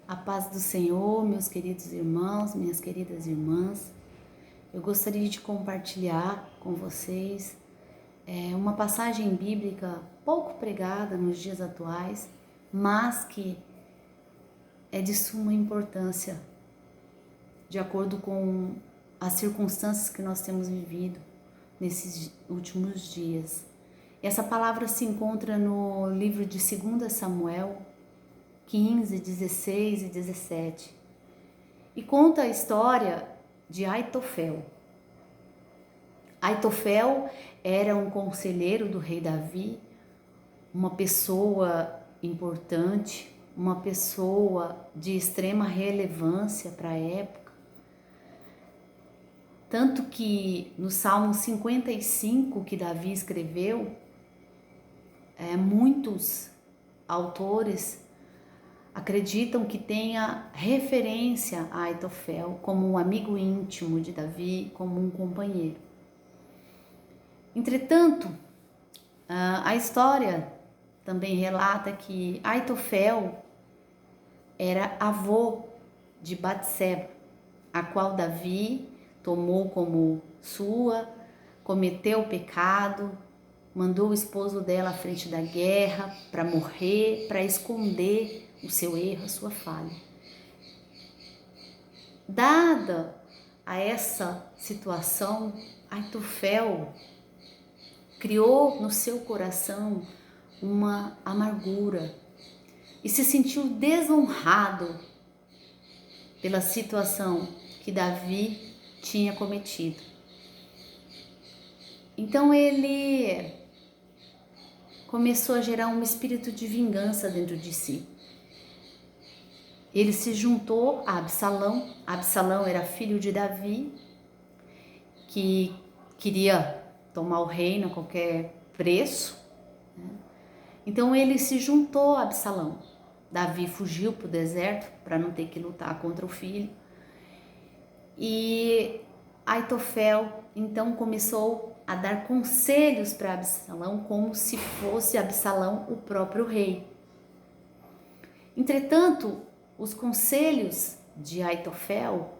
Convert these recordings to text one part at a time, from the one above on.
A paz do Senhor, meus queridos irmãos, minhas queridas irmãs. Eu gostaria de compartilhar com vocês uma passagem bíblica pouco pregada nos dias atuais, mas que é de suma importância, de acordo com as circunstâncias que nós temos vivido nesses últimos dias. Essa palavra se encontra no livro de 2 Samuel 15, 16 e 17 e conta a história de Aitofel. Aitofel era um conselheiro do rei Davi, uma pessoa importante, uma pessoa de extrema relevância para a época. Tanto que no Salmo 55 que Davi escreveu, muitos autores acreditam que tenha referência a Aitofel como um amigo íntimo de Davi, como um companheiro. Entretanto, a história também relata que Aitofel era avô de Batseba, a qual Davi tomou como sua, cometeu o pecado, mandou o esposo dela à frente da guerra para morrer, para esconder o seu erro, a sua falha. Dada a essa situação, Aitofel criou no seu coração uma amargura e se sentiu desonrado pela situação que Davi tinha cometido. Então ele começou a gerar um espírito de vingança dentro de si. Ele se juntou a Absalão. Absalão era filho de Davi, que queria tomar o reino a qualquer preço. Então ele se juntou a Absalão. Davi fugiu para o deserto para não ter que lutar contra o filho. E Aitofel então começou a dar conselhos para Absalão, como se fosse Absalão o próprio rei. Entretanto, os conselhos de Aitofel,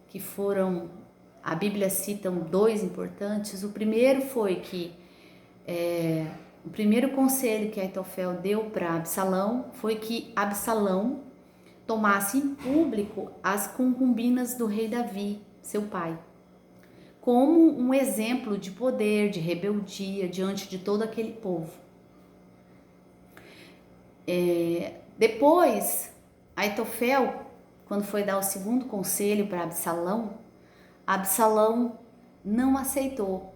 que foram, a Bíblia cita dois importantes. O primeiro foi que, o primeiro conselho que Aitofel deu para Absalão foi que Absalão tomasse em público as concubinas do rei Davi, seu pai, como um exemplo de poder, de rebeldia diante de todo aquele povo. Depois, Aitofel, quando foi dar o segundo conselho para Absalão, Absalão não aceitou.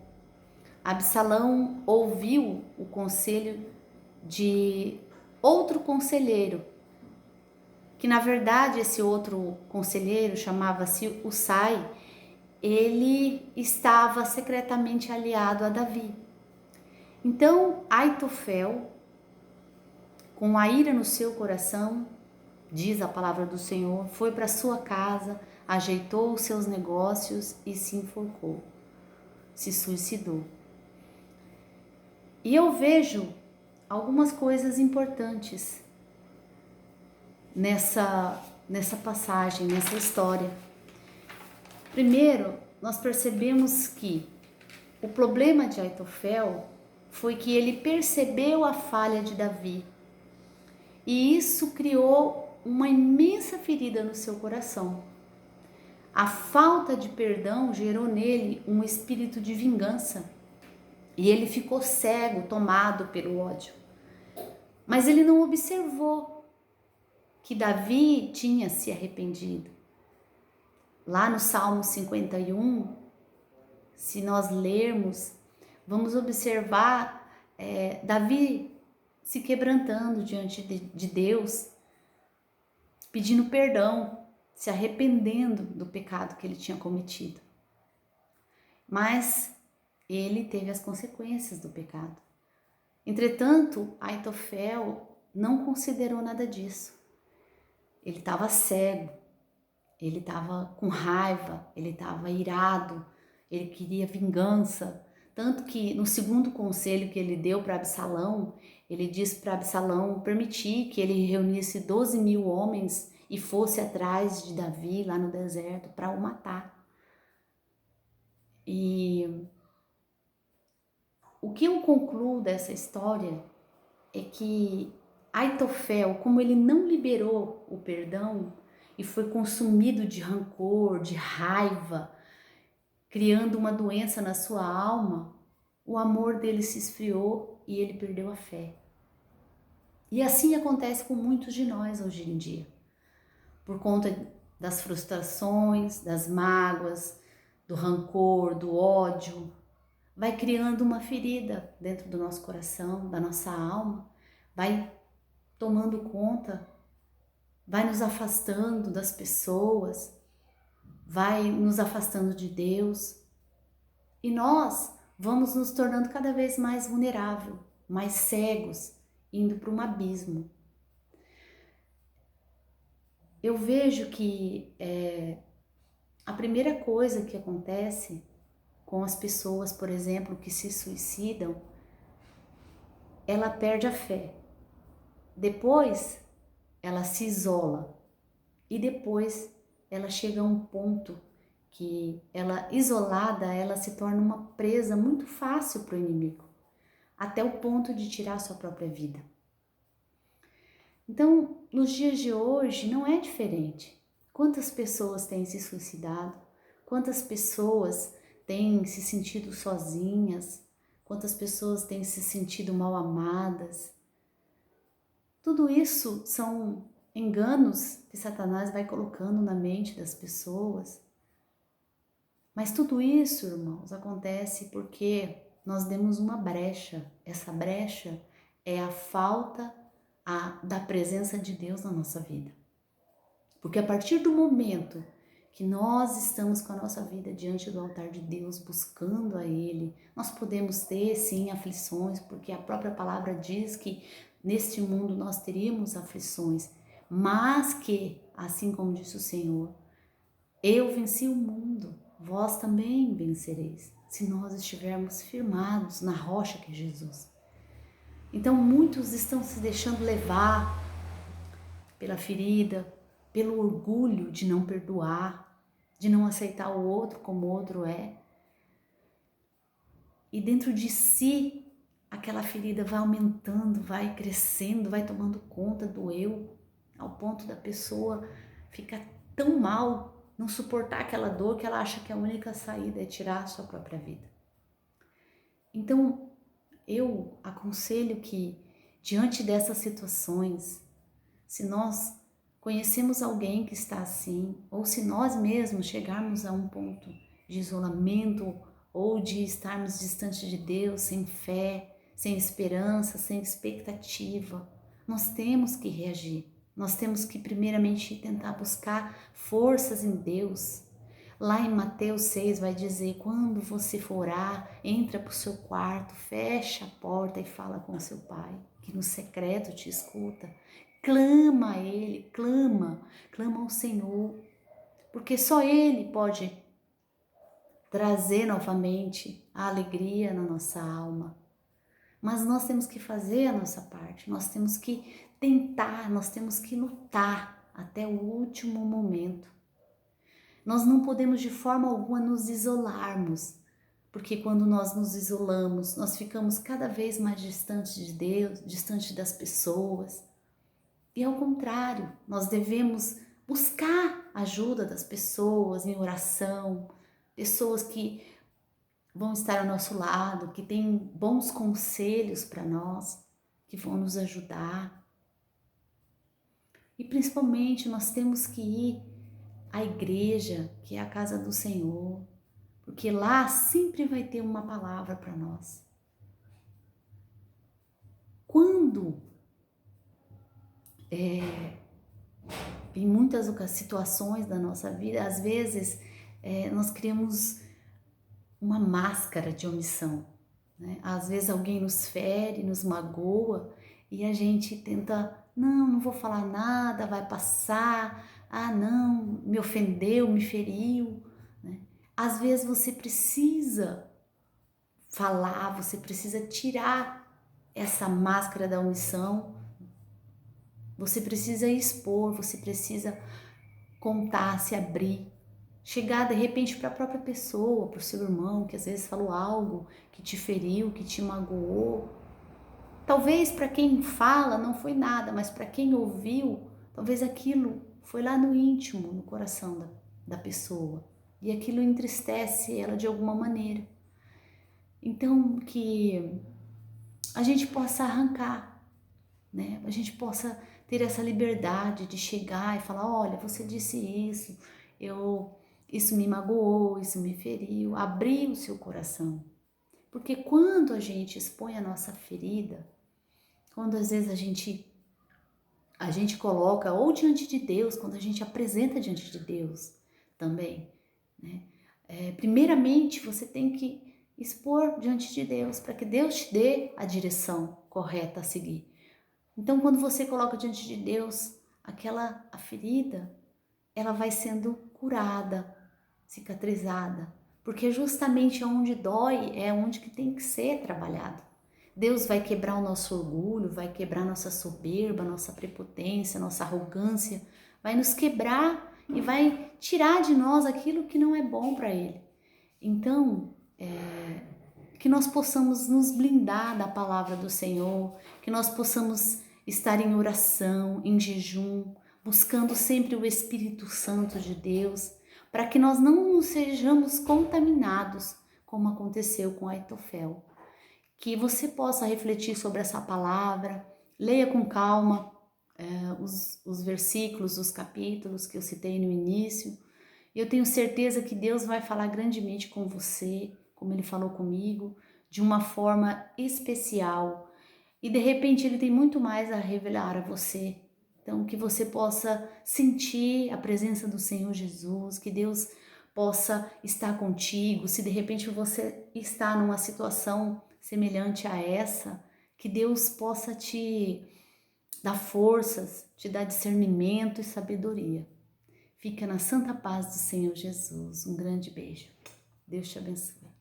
Absalão ouviu o conselho de outro conselheiro, que na verdade esse outro conselheiro chamava-se Usai. Ele estava secretamente aliado a Davi. Então Aitofel, com a ira no seu coração, diz a palavra do Senhor, foi para sua casa, ajeitou os seus negócios e se enforcou, se suicidou. E eu vejo algumas coisas importantes nessa passagem, nessa história. Primeiro, nós percebemos que o problema de Aitofel foi que ele percebeu a falha de Davi. E isso criou uma imensa ferida no seu coração. A falta de perdão gerou nele um espírito de vingança. E ele ficou cego, tomado pelo ódio. Mas ele não observou que Davi tinha se arrependido. Lá no Salmo 51, se nós lermos, vamos observar Davi se quebrantando diante de Deus, pedindo perdão, se arrependendo do pecado que ele tinha cometido. Mas ele teve as consequências do pecado. Entretanto, Aitofel não considerou nada disso. Ele estava cego, ele estava com raiva, ele estava irado, ele queria vingança. Tanto que no segundo conselho que ele deu para Absalão, ele disse para Absalão permitir que ele reunisse 12.000 homens e fosse atrás de Davi lá no deserto para o matar. E o que eu concluo dessa história é que Aitofel, como ele não liberou o perdão e foi consumido de rancor, de raiva, criando uma doença na sua alma, o amor dele se esfriou e ele perdeu a fé. E assim acontece com muitos de nós hoje em dia, por conta das frustrações, das mágoas, do rancor, do ódio, vai criando uma ferida dentro do nosso coração, da nossa alma, vai tomando conta, vai nos afastando das pessoas, vai nos afastando de Deus. E nós vamos nos tornando cada vez mais vulneráveis, mais cegos, indo para um abismo. Eu vejo que a primeira coisa que acontece com as pessoas, por exemplo, que se suicidam, ela perde a fé. Depois, ela se isola. E depois, ela chega a um ponto que ela, isolada, ela se torna uma presa muito fácil para o inimigo, até o ponto de tirar a sua própria vida. Então, nos dias de hoje, não é diferente. Quantas pessoas têm se suicidado? Quantas pessoas têm se sentido sozinhas? Quantas pessoas têm se sentido mal amadas? Tudo isso são enganos que Satanás vai colocando na mente das pessoas. Mas tudo isso, irmãos, acontece porque nós demos uma brecha. Essa brecha é a falta da presença de Deus na nossa vida. Porque a partir do momento que nós estamos com a nossa vida diante do altar de Deus, buscando a Ele, nós podemos ter sim aflições, porque a própria palavra diz que neste mundo nós teríamos aflições, mas que, assim como disse o Senhor, eu venci o mundo, vós também vencereis, se nós estivermos firmados na rocha que é Jesus. Então muitos estão se deixando levar pela ferida, pelo orgulho de não perdoar, de não aceitar o outro como o outro é. E dentro de si, aquela ferida vai aumentando, vai crescendo, vai tomando conta do eu, ao ponto da pessoa ficar tão mal, não suportar aquela dor que ela acha que a única saída é tirar a sua própria vida. Então, eu aconselho que, diante dessas situações, se nós conhecemos alguém que está assim, ou se nós mesmos chegarmos a um ponto de isolamento ou de estarmos distante de Deus, sem fé, sem esperança, sem expectativa, nós temos que reagir. Nós temos que primeiramente tentar buscar forças em Deus. Lá em Mateus 6 vai dizer, quando você for orar, entra para o seu quarto, fecha a porta e fala com seu pai, que no secreto te escuta. Clama a Ele, clama ao Senhor, porque só Ele pode trazer novamente a alegria na nossa alma. Mas nós temos que fazer a nossa parte, nós temos que tentar, nós temos que lutar até o último momento. Nós não podemos de forma alguma nos isolarmos, porque quando nós nos isolamos, nós ficamos cada vez mais distantes de Deus, distante das pessoas. E ao contrário, nós devemos buscar a ajuda das pessoas em oração, pessoas que vão estar ao nosso lado, que têm bons conselhos para nós, que vão nos ajudar. E principalmente nós temos que ir à igreja, que é a casa do Senhor, porque lá sempre vai ter uma palavra para nós. Quando em muitas situações da nossa vida, às vezes nós criamos uma máscara de omissão, né? Às vezes alguém nos fere, nos magoa e a gente tenta, não vou falar nada, vai passar, não, me ofendeu, me feriu, né? Às vezes você precisa falar, você precisa tirar essa máscara da omissão Você precisa expor, você precisa contar, se abrir. Chegar de repente para a própria pessoa, para o seu irmão, que às vezes falou algo que te feriu, que te magoou. Talvez para quem fala não foi nada, mas para quem ouviu, talvez aquilo foi lá no íntimo, no coração da pessoa. E aquilo entristece ela de alguma maneira. Então, que a gente possa arrancar, né? A gente possa ter essa liberdade de chegar e falar, olha, você disse isso, isso me magoou, isso me feriu, abrir o seu coração. Porque quando a gente expõe a nossa ferida, quando às vezes a gente coloca ou diante de Deus, quando a gente apresenta diante de Deus também, né? Primeiramente você tem que expor diante de Deus para que Deus te dê a direção correta a seguir. Então, quando você coloca diante de Deus a ferida, ela vai sendo curada, cicatrizada, porque justamente onde dói é onde que tem que ser trabalhado. Deus vai quebrar o nosso orgulho, vai quebrar nossa soberba, nossa prepotência, nossa arrogância, vai nos quebrar e vai tirar de nós aquilo que não é bom para Ele. Então, que nós possamos nos blindar da palavra do Senhor, que nós possamos estar em oração, em jejum, buscando sempre o Espírito Santo de Deus, para que nós não sejamos contaminados, como aconteceu com Aitofel. Que você possa refletir sobre essa palavra, leia com calma os versículos, os capítulos que eu citei no início. Eu tenho certeza que Deus vai falar grandemente com você, como Ele falou comigo, de uma forma especial. E de repente Ele tem muito mais a revelar a você. Então, que você possa sentir a presença do Senhor Jesus, que Deus possa estar contigo. Se de repente você está numa situação semelhante a essa, que Deus possa te dar forças, te dar discernimento e sabedoria. Fica na santa paz do Senhor Jesus. Um grande beijo. Deus te abençoe.